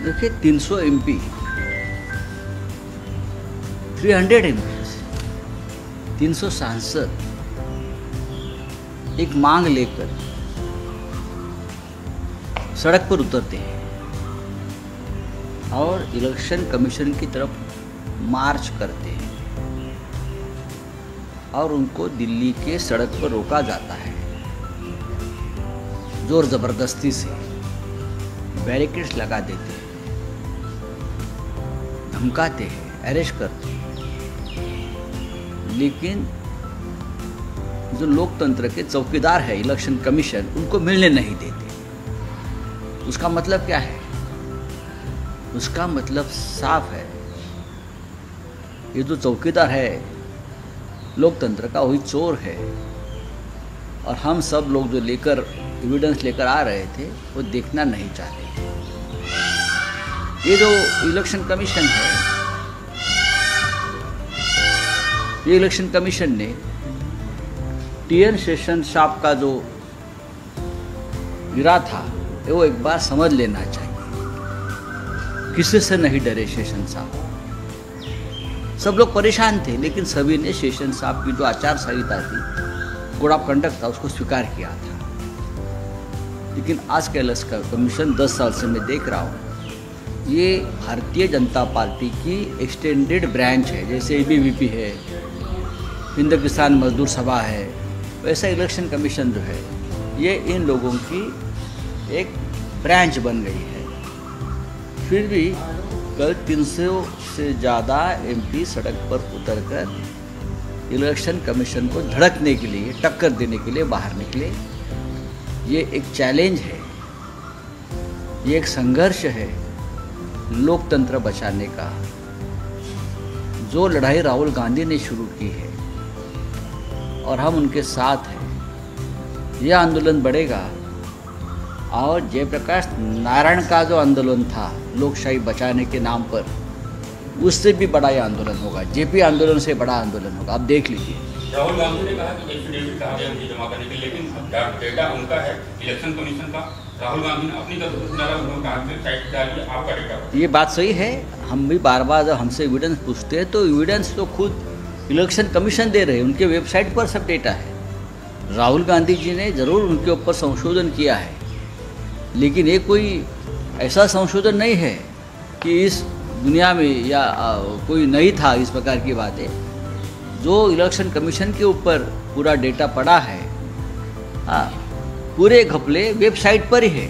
देखिए 300 MP, 300 MP, 300 सांसद एक मांग लेकर सड़क पर उतरते हैं और इलेक्शन कमीशन की तरफ मार्च करते हैं और उनको दिल्ली के सड़क पर रोका जाता है। जोर जबरदस्ती से बैरिकेड्स लगा देते हैं, धमकाते हैं, अरेस्ट करते हैं, लेकिन जो लोकतंत्र के चौकीदार है इलेक्शन कमीशन, उनको मिलने नहीं देते। उसका मतलब क्या है? उसका मतलब साफ है, ये जो चौकीदार है लोकतंत्र का, वही चोर है। और हम सब लोग जो लेकर एविडेंस लेकर आ रहे थे वो देखना नहीं चाहते। ये जो इलेक्शन कमीशन है, ये इलेक्शन कमीशन ने TN सेशन साहब का जो गिरा था वो एक बार समझ लेना चाहिए। किसी से नहीं डरे सेशन साहब। सब लोग परेशान थे, लेकिन सभी ने सेशन साहब की जो आचार संहिता थी, कोड ऑफ कंडक्ट था, उसको स्वीकार किया था। लेकिन आज का इलेक्शन कमीशन 10 साल से मैं देख रहा हूँ, ये भारतीय जनता पार्टी की एक्सटेंडेड ब्रांच है। जैसे ABVP है, हिंद किसान मजदूर सभा है, वैसा इलेक्शन कमीशन जो है ये इन लोगों की एक ब्रांच बन गई है। फिर भी कल 300 से ज़्यादा MP सड़क पर उतरकर इलेक्शन कमीशन को धड़कने के लिए, टक्कर देने के लिए बाहर निकले। ये एक चैलेंज है, ये एक संघर्ष है लोकतंत्र बचाने का। जो लड़ाई राहुल गांधी ने शुरू की है और हम उनके साथ हैं, यह आंदोलन बढ़ेगा। और जयप्रकाश नारायण का जो आंदोलन था लोकशाही बचाने के नाम पर, उससे भी बड़ा यह आंदोलन होगा। JP आंदोलन से बड़ा आंदोलन होगा। आप देख लीजिए। राहुल गांधी ने कहा कि एफिडेविट कहा गया मुझे जमा करने के लिए, लेकिन डेटा उनका है इलेक्शन कमीशन का। राहुल गांधी ने अपनी तरफ से कहा कि साइट डालिए, आपका डेटा। ये बात सही है। हम भी बार बार जब हमसे एविडेंस पूछते हैं तो एविडेंस तो खुद इलेक्शन कमीशन दे रहे हैं, उनके वेबसाइट पर सब डेटा है। राहुल गांधी जी ने ज़रूर उनके ऊपर संशोधन किया है, लेकिन ये कोई ऐसा संशोधन नहीं है कि इस दुनिया में या कोई नहीं था इस प्रकार की बातें। जो इलेक्शन कमीशन के ऊपर पूरा डेटा पड़ा है, पूरे घपले वेबसाइट पर ही है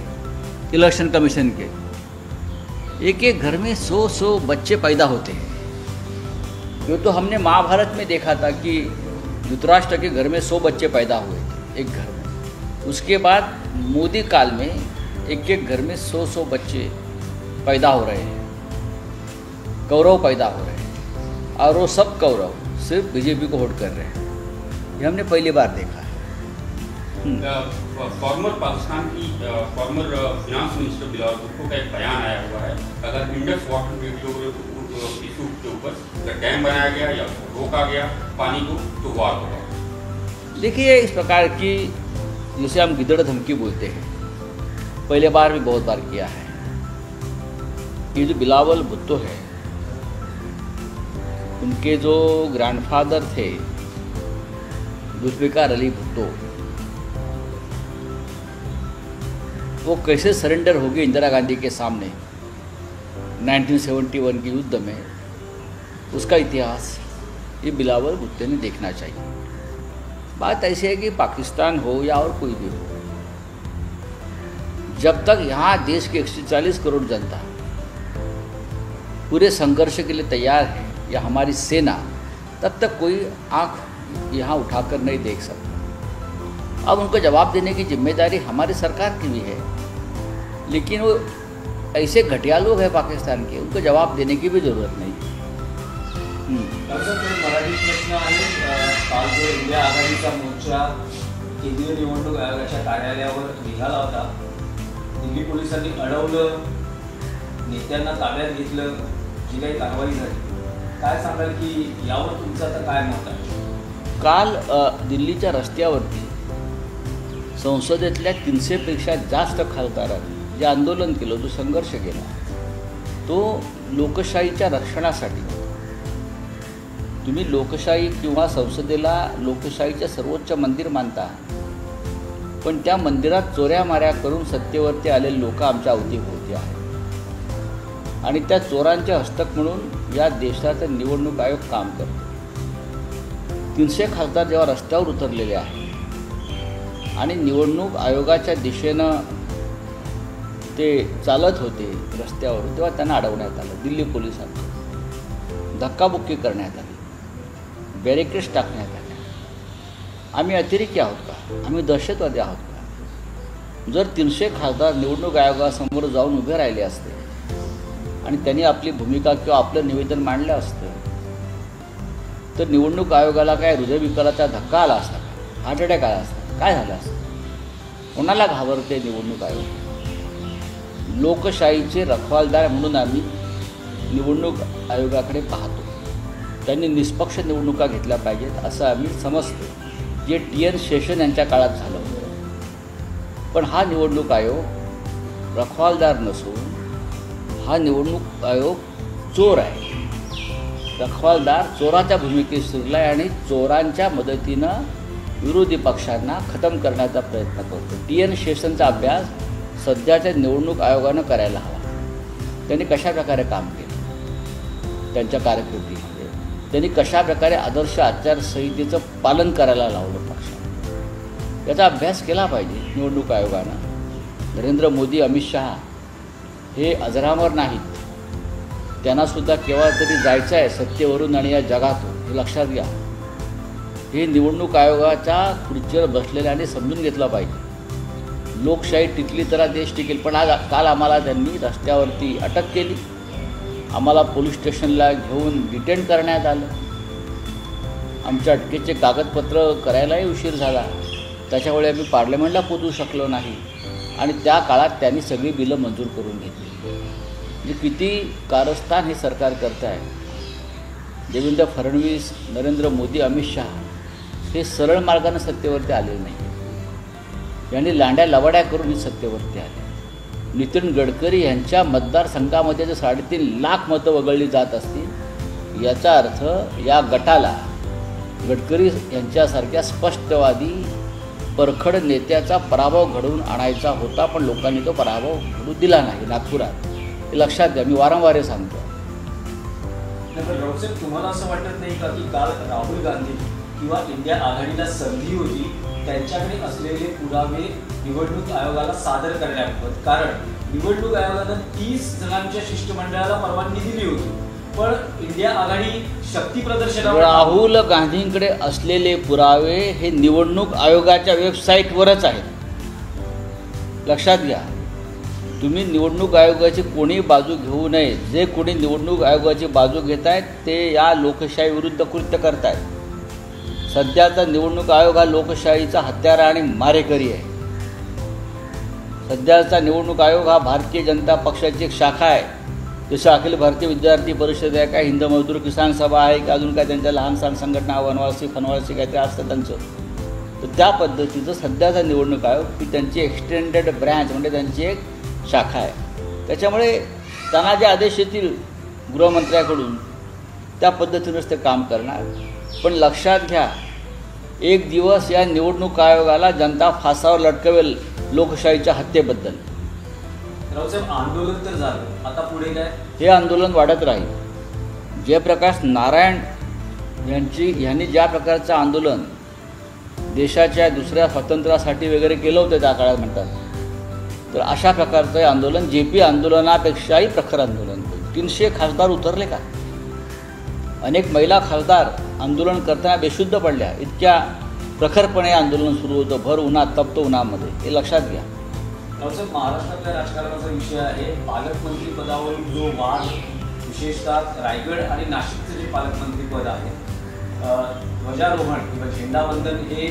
इलेक्शन कमीशन के। एक एक घर में 100 बच्चे पैदा होते हैं। जो तो हमने महाभारत में देखा था कि धृतराष्ट्र के घर में 100 बच्चे पैदा हुए थे एक घर में। उसके बाद मोदी काल में एक एक घर में 100 बच्चे पैदा हो रहे हैं, कौरव पैदा हो रहे हैं, और वो सब कौरव सिर्फ BJP को वोट कर रहे हैं। ये हमने पहली बार देखा है। फॉर्मर पाकिस्तान की farmer finance minister Bilawal Bhutto का एक बयान आया हुआ है, अगर इंडस वाटर इशू के ऊपर डैम बनाया गया या रोका गया पानी को तो वार होगा। देखिए, इस प्रकार की जिसे हम गिदड़ धमकी बोलते हैं, पहले बार भी बहुत बार किया है। ये जो बिलावल भुट्टो है, उनके जो ग्रैंडफादर थे जुल्फिकार अली भुट्टो, वो कैसे सरेंडर हो गए इंदिरा गांधी के सामने 1971 के युद्ध में, उसका इतिहास ये बिलावल भुट्टो ने देखना चाहिए। बात ऐसी है कि पाकिस्तान हो या और कोई भी हो, जब तक यहाँ देश की 140 करोड़ जनता पूरे संघर्ष के लिए तैयार है या हमारी सेना, तब तक कोई आंख यहाँ उठाकर नहीं देख सकता। अब उनको जवाब देने की जिम्मेदारी हमारी सरकार की भी है, लेकिन वो ऐसे घटिया लोग हैं पाकिस्तान के, उनको जवाब देने की भी जरूरत नहीं है। मराठी प्रश्न आहे। काल जो इंडिया आघाडीचा मोर्चा केंद्रीय निवडणूक आयोगाच्या कार्यालयावर निघाला होता, दिल्ली पोलिसांनी अडवलं, नेत्यांना ताब्यात घेतलं, जी काही कारवाई झाली, काय सांगाल की यावर तुमचं आता काय मत आहे? काल दिल्लीच्या रस्त्यावरती संसदेतल्या 300पेक्षा जास्त खासदारांनी जे आंदोलन केलं, जो संघर्ष केला, तो लोकशाहीच्या रक्षणासाठी. तुम्ही लोकशाही किंवा संसदेला लोकशाहीचं सर्वोच्च मंदिर मानता, पण त्या मंदिरात चोऱ्या माऱ्या करून सत्तेवरती आलेले लोक आमच्या अवतीभोवती आहेत आणि त्या चोरांचे हस्तक म्हणून या देशाचा निवडणूक आयोग काम करतो. 300 खासदार जेव्हा रस्त्यावर उतरलेले आहेत आणि निवडणूक आयोगाच्या दिशेनं ते चालत होते रस्त्यावर, तेव्हा त्यांना अडवण्यात आलं. दिल्ली पोलिसांनी धक्काबुक्की करण्यात आली, बॅरिकेड्स टाकण्यात आले. आम्ही अतिरेकी आहोत का? आम्ही दहशतवादी आहोत का? जर 300 खासदार निवडणूक आयोगासमोर जाऊन उभे राहिले असते आणि त्यांनी आपली भूमिका किंवा आपलं निवेदन मांडलं असतं, तर निवडणूक आयोगाला काय हृदयविकाराचा धक्का आला असता का? हार्ट अटॅक आला असता? काय झालं असतं? कोणाला घाबरते निवडणूक आयोग? लोकशाहीचे रखवालदार म्हणून आम्ही निवडणूक आयोगाकडे पाहतो. त्यांनी निष्पक्ष निवडणुका घेतल्या पाहिजेत असं आम्ही समजतो, जे TN शेषन यांच्या काळात झालं होतं. पण हा निवडणूक आयोग रखवालदार नसून हा निवडणूक आयोग चोर आहे. रखवालदार चोराच्या भूमिकेत शिरला आहे आणि चोरांच्या मदतीनं विरोधी पक्षांना खतम करण्याचा प्रयत्न करतो. TN शेषनचा अभ्यास सध्याच्या निवडणूक आयोगानं करायला हवा. त्यांनी कशाप्रकारे काम केलं त्यांच्या कारकिर्दीमध्ये, त्यांनी कशाप्रकारे आदर्श आचारसंहितेचं पालन करायला लावलं पक्षाने, याचा अभ्यास केला पाहिजे निवडणूक आयोगानं. नरेंद्र मोदी, अमित शहा हे अजरामर नाहीत. त्यांनासुद्धा केव्हा तरी जायचं आहे सत्तेवरून आणि या जगातून, हे लक्षात घ्या. हे निवडणूक आयोगाच्या खुर्चीवर बसलेल्याने समजून घेतलं पाहिजे. लोकशाही टिकली तर देश टिकेल. पण आज काल आम्हाला त्यांनी रस्त्यावरती अटक केली, आम्हाला पोलीस स्टेशनला घेऊन डिटेन करण्यात आलं. आमच्या अटकेचे कागदपत्र करायलाही उशीर झाला, त्याच्यामुळे आम्ही पार्लमेंटला पोचू शकलो नाही आणि त्या काळात त्यांनी सगळी बिलं मंजूर करून घेतली. म्हणजे किती कारस्थान हे सरकार करत आहे. देवेंद्र फडणवीस, नरेंद्र मोदी, अमित शहा हे सरळ मार्गाने सत्तेवरती आलेले नाही. यांनी लांड्या लवाड्या करून सत्तेवरती आले. नितीन गडकरी यांच्या मतदारसंघामध्ये जर 3.5 लाख मतं वगळली जात असतील, याचा अर्थ या गटाला गडकरी यांच्यासारख्या स्पष्टवादी परखड नेत्याचा पराभव घडवून आणायचा होता, पण लोकांनी तो पराभव घडू दिला नाही नागपुरात. हे लक्षात घ्या, मी वारंवार हे सांगतो. रावसाहेब, तुम्हाला असं वाटत नाही का की काल राहुल गांधी किंवा इंडिया आघाडीला संधी होती त्यांच्याकडे असलेले पुरावे निवडणूक आयोगाला सादर करण्याबाबत? कारण निवडणूक आयोगानं 30 जणांच्या शिष्टमंडळाला परवानगी दिली होती, पण इंडिया आघाडी शक्ती प्रदर्शनावर. राहुल गांधींकडे असलेले पुरावे हे निवडणूक आयोगाच्या वेबसाईटवरच आहेत. लक्षात घ्या, तुम्ही निवडणूक आयोगाची कोणी बाजू घेऊ नये. जे कोणी निवडणूक आयोगाची बाजू घेत आहेत ते या लोकशाही विरुद्ध कृत्य करत आहेत. सध्याचा निवडणूक आयोग हा लोकशाहीचा हत्यारा आणि मारेकरी आहे. सध्याचा निवडणूक आयोग हा भारतीय जनता पक्षाची एक शाखा आहे. जसं अखिल भारतीय विद्यार्थी परिषद आहे, काय हिंद मजदूर किसान सभा आहे, की अजून काय त्यांच्या लहान सहान संघटना वनवासी फनवासी काय ते असतं त्यांचं. तर त्या पद्धतीचं सध्याचा निवडणूक आयोग ही त्यांची एक्सटेंडेड ब्रँच म्हणजे त्यांची एक शाखा आहे. त्याच्यामुळे त्यांना जे आदेश येतील गृहमंत्र्याकडून त्या पद्धतीनंच ते काम करणार. पण लक्षात घ्या, एक दिवस या निवडणूक आयोगाला जनता फासावर लटकवेल लोकशाहीच्या हत्येबद्दल. रावसाहेब, आंदोलन तर झालं, आता पुढे काय? हे आंदोलन वाढत राहील. जयप्रकाश नारायण यांनी ज्या प्रकारचं आंदोलन देशाच्या दुसऱ्या स्वातंत्र्यासाठी वगैरे केलं होतं त्या काळात म्हणतात, तर अशा प्रकारचं हे आंदोलन JP आंदोलनापेक्षाही प्रखर आंदोलन होईल. 300 खासदार उतरले का? अनेक महिला खासदार आंदोलन करताना बेशुद्ध पडल्या. इतक्या प्रखरपणे आंदोलन सुरू होतं, भर उन्हात, तप्त उन्हामध्ये. हे लक्षात घ्या. रावसाहेब, महाराष्ट्रातल्या राजकारणाचा विषय आहे पालकमंत्री पदावरील जो वाद, विशेषतः रायगड आणि नाशिकचं जे पालकमंत्री पद आहे, ध्वजारोहण किंवा झेंडावंदन हे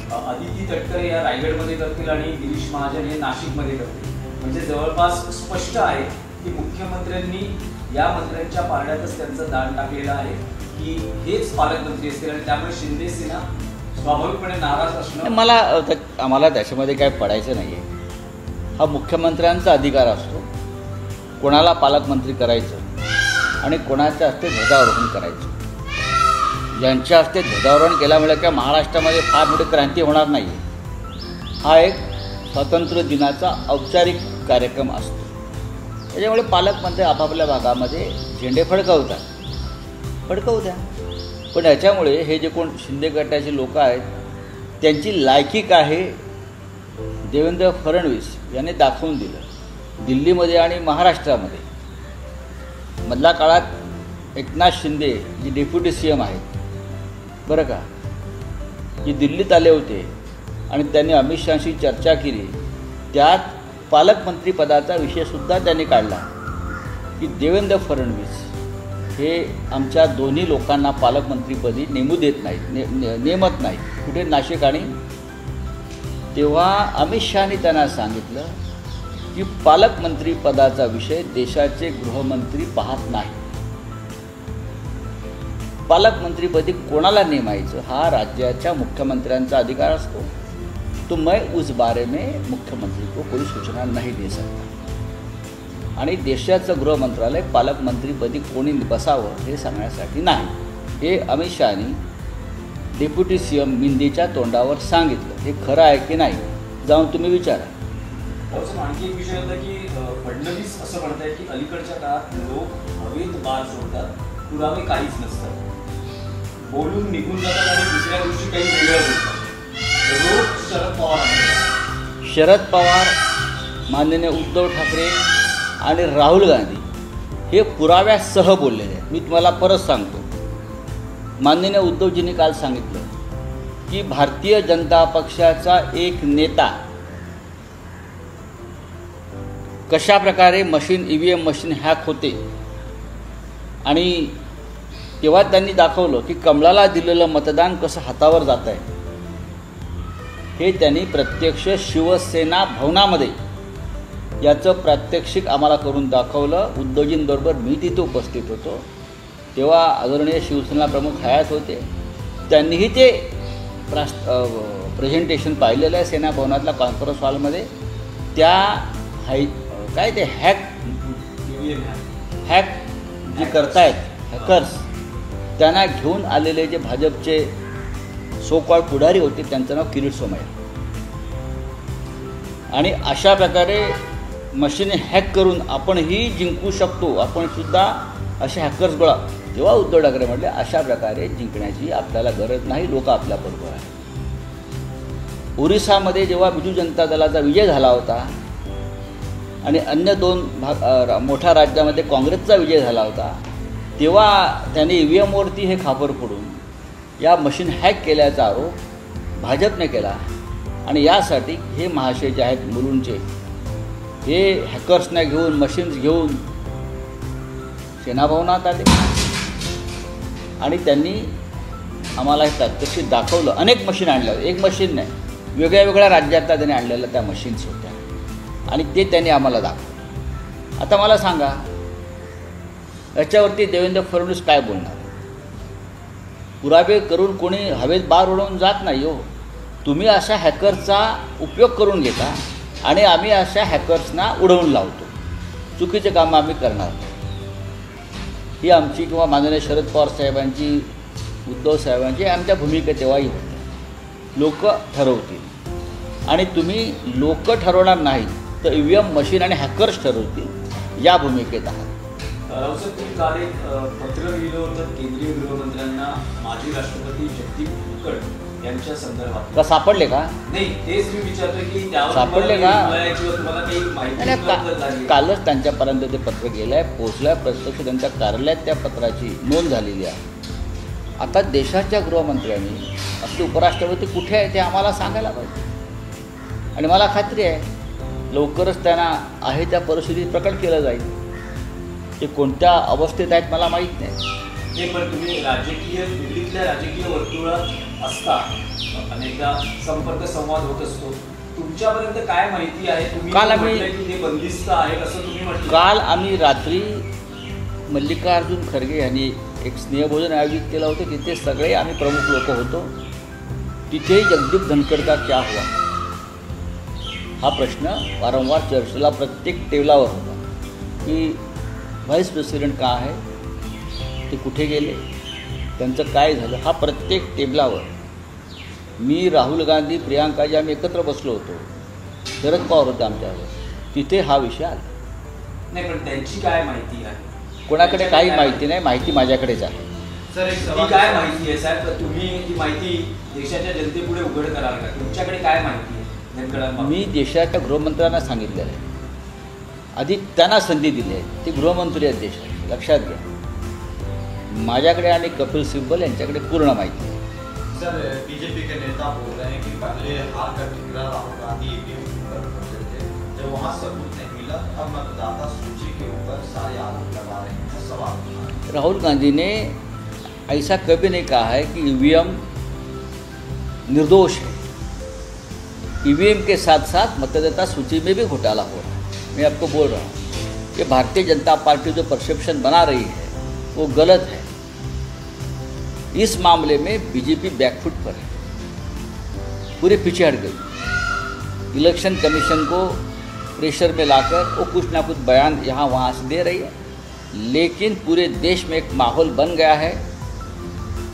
अदिती तटकरे या रायगडमध्ये करतील आणि गिरीश महाजन हे नाशिकमध्ये करतील. म्हणजे जवळपास स्पष्ट आहे की मुख्यमंत्र्यांनी या मंत्र्यांच्या पारड्यातच त्यांचं दान टाकलेलं आहे की हेच पालकमंत्री असतील आणि त्यामुळे शिंदे सेना स्वाभाविकपणे नाराज असणं. आम्हाला त्याच्यामध्ये काय पडायचं नाही आहे. हा मुख्यमंत्र्यांचा अधिकार असतो. कोणाला पालकमंत्री करायचं आणि कोणाच्या हस्ते ध्वजारोहण करायचं. ज्यांच्या हस्ते ध्वजारोहण केल्यामुळे काय महाराष्ट्रामध्ये फार मोठी क्रांती होणार नाही. हा एक स्वातंत्र्य दिनाचा औपचारिक कार्यक्रम असतो. त्याच्यामुळे पालकमंत्री आपापल्या भागामध्ये झेंडे फडकवू द्या. पण याच्यामुळे हे जे कोण शिंदे गटाचे लोक आहेत त्यांची लायकी काय हे देवेंद्र फडणवीस यांनी दाखवून दिलं. दिल्लीमध्ये आणि महाराष्ट्रामध्ये मधल्या काळात एकनाथ शिंदे जे डेप्युटी CM आहेत बरं का, की दिल्लीत आले होते आणि त्यांनी अमित शहाशी चर्चा केली. त्यात पालकमंत्रीपदाचा विषयसुद्धा त्यांनी काढला की देवेंद्र फडणवीस हे आमच्या दोन्ही लोकांना पालकमंत्रीपदी नेमू देत नाहीत, नेमत नाहीत कुठे नाशिक. आणि तेव्हा अमित शहानी त्यांना सांगितलं की पालकमंत्रीपदाचा विषय देशाचे गृहमंत्री पाहत नाही. पालकमंत्रीपदी कोणाला नेमायचं हा राज्याच्या मुख्यमंत्र्यांचा अधिकार असतो. तो मैं उस बारे में मुख्यमंत्री को कोई सूचना नहीं दे सकता. आणि देशाचं गृहमंत्रालय पालकमंत्रीपदी कोणी बसावं हे सांगण्यासाठी नाही. हे अमित शहानी डेप्युटी CM मिंदेच्या तोंडावर सांगितलं. हे खरं आहे की नाही जाऊन तुम्ही विचारा. आणखी एक विषय होता की फडणवीस असं म्हणतात की अलीकडच्या काळात लोक हवेत बार सोडतात, पुरावे काहीच नसतात, बोलून निघून जातात आणि दुसऱ्या दिवशी काही वेगळं बोलतात. रोज शरद पवार, माननीय उद्धव ठाकरे आणि राहुल गांधी हे पुराव्यासह बोललेले आहेत. मी तुम्हाला परत सांगतो. माननीय उद्धवजींनी काल सांगितलं की भारतीय जनता पक्षाचा एक नेता कशा प्रकारे EVM मशीन हॅक होते. आणि तेव्हा त्यांनी दाखवलं की कमळाला दिलेलं मतदान कसं हातावर जात आहे. हे त्यांनी प्रत्यक्ष शिवसेना भवनामध्ये याचं प्रात्यक्षिक आम्हाला करून दाखवलं. उद्धवजींबरोबर मी तिथे उपस्थित होतो. तेव्हा आदरणीय शिवसेना प्रमुख हयात होते. त्यांनीही ते प्रेझेंटेशन पाहिलेलं आहे सेना भवनातल्या कॉन्फरन्स हॉलमध्ये. त्या काय ते हॅक जे करतायत हॅकर्स त्यांना घेऊन आलेले जे भाजपचे सो कॉल्ड पुढारी होते त्यांचं नाव किरीट सोमय्या. आणि अशा प्रकारे मशीन हॅक करून आपणही जिंकू शकतो, आपण सुद्धा असे हॅकर्स गोळा. तेव्हा उद्धव ठाकरे म्हटले अशा प्रकारे जिंकण्याची आपल्याला गरज नाही, लोक आपल्याबरोबर आहेत. ओरिसामध्ये जेव्हा बिजू जनता दलाचा विजय झाला होता आणि अन्य 2 मोठ्या राज्यामध्ये काँग्रेसचा विजय झाला होता तेव्हा त्यांनी EVMवरती हे खापर फोडून या मशीन हॅक केल्याचा आरोप भाजपने केला. आणि यासाठी हे महाशय जे आहेत मुलुंडचे हे हॅकर्सना घेऊन मशीन्स घेऊन सेनाभवनात आले आणि त्यांनी आम्हाला हे प्रात्यक्षिक दाखवलं. अनेक मशीन आणल्या, एक मशीन नाही, वेगळ्या राज्यातल्या त्यांनी आणलेल्या त्या मशीन्स होत्या आणि ते त्यांनी आम्हाला दाखवलं. आता मला सांगा याच्यावरती देवेंद्र फडणवीस काय बोलणार. पुरावे करून कोणी हवेत बार उडवून जात नाही हो. तुम्ही अशा हॅकर्सचा उपयोग करून घेता आणि आम्ही अशा हॅकर्सना उडवून लावतो. चुकीचे कामं आम्ही करणार नाही. ही आमची किंवा माननीय शरद पवार साहेबांची, उद्धव साहेबांची आमच्या भूमिका तेव्हाही होत्या. लोक ठरवतील आणि तुम्ही लोक ठरवणार नाही तर EVM मशीन आणि हॅकर्स ठरवतील या भूमिकेत आहात. रावसाहेब, तुम्ही काल एक पत्र लिहिलं होतं केंद्रीय गृहमंत्र्यांना माजी राष्ट्रपती जगदीप धनखड यांच्या संदर्भात. का सापडले का? नाही, तेच मी विचारतो की त्यावर सापडले का? तुम्हाला काही माहिती कालच त्यांच्यापर्यंत ते पत्र गेलं आहे, पोहोचलं आहे, प्रत्यक्ष त्यांच्या कार्यालयात त्या पत्राची नोंद झालेली आहे. आता देशाच्या गृहमंत्र्यांनी आपले उपराष्ट्रपती कुठे आहे ते आम्हाला सांगायला पाहिजे. आणि मला खात्री आहे लवकरच त्यांना आहे त्या परिस्थितीत प्रकट केलं जाईल. ते कोणत्या अवस्थेत आहेत मला माहीत नाही. हे पण तुम्ही दिल्लीतल्या राजकीय वर्तुळात असता, अनेकदा संपर्क संवाद होत असतो. तुमच्यापर्यंत काय माहिती आहे? तुम्ही काल आम्ही ते बंदिस्त आहेत असं तुम्ही म्हटलं. काल आम्ही रात्री मल्लिकार्जुन खरगे यांनी एक स्नेहभोजन आयोजित केलं होतं. तिथे सगळे आम्ही प्रमुख लोक होतो. तिथेही जगदीप धनखड का क्या हुआ हा प्रश्न वारंवार चर्चेला प्रत्येक टेबलावर होता. की व्हाईस प्रेसिडेंट का आहे, ते कुठे गेले, त्यांचं काय झालं, हा प्रत्येक टेबलावर मी, राहुल गांधी, प्रियांकाजी आम्ही एकत्र बसलो होतो, शरद पवार होते आमच्यावर, तिथे हा विषय आला. नाही, पण त्यांची काय माहिती आहे? कोणाकडे काही माहिती नाही, माहिती माझ्याकडेच आहे. सर, ती काय माहिती आहे साहेब? तुम्ही ती माहिती देशाच्या जनतेपुढे उघड कराल का? तुमच्याकडे काय माहिती आहे नेमकं? मी देशाच्या गृहमंत्र्यांना सांगितलेलं आहे, आधी त्यांना संधी दिली आहे, ते गृहमंत्री आहेत देशाचे, लक्षात घ्या. माझ्याकडे आणि कपिल सिब्बल यांच्याकडे पूर्ण माहिती आहे. सर, बीजेपी के नेता बोल रहे हैं कि पहले हार का ठिकरा राहुल गांधी ईवीएम के ऊपर पहुंचे थे, जब वहाँ सबूत नहीं मिला अब मतदाता सूची के ऊपर सारे आरोप लगा रहे हैं, सवाल उठा रहे हैं। राहुल गांधी ने ऐसा कभी नहीं कहा है कि ईवीएम निर्दोष है. ईवीएम के साथ साथ मतदाता सूची में भी घोटाला हो रहा है. मैं आपको बोल रहा हूँ कि भारतीय जनता पार्टी जो परसेप्शन बना रही है वो गलत है. इस मामले में बीजेपी बैकफुट पर है, पूरे पीछे हट गई. इलेक्शन कमीशन को प्रेशर में लाकर वो कुछ ना कुछ बयान यहाँ वहाँ से दे रही है, लेकिन पूरे देश में एक माहौल बन गया है.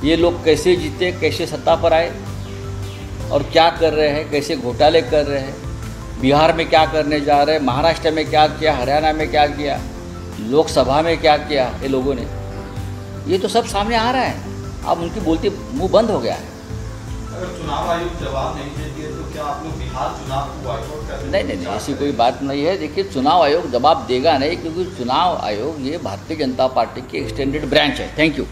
ये लोग कैसे जीते, कैसे सत्ता पर आए और क्या कर रहे हैं, कैसे घोटाले कर रहे हैं, बिहार में क्या करने जा रहे हैं, महाराष्ट्र में क्या किया, हरियाणा में क्या किया, लोकसभा में क्या किया ये लोगों ने, ये तो सब सामने आ रहा है. अब उनकी बोलती मुंह बंद हो गया है. अगर चुनाव आयोग जवाब नहीं देती है तो क्या आप लोग बिहार चुनाव को बॉयकॉट करने? नहीं, ऐसी कोई बात नहीं है. देखिए, चुनाव आयोग जवाब देगा नहीं, क्योंकि चुनाव आयोग ये भारतीय जनता पार्टी की एक्सटेंडेड ब्रांच है. Thank you.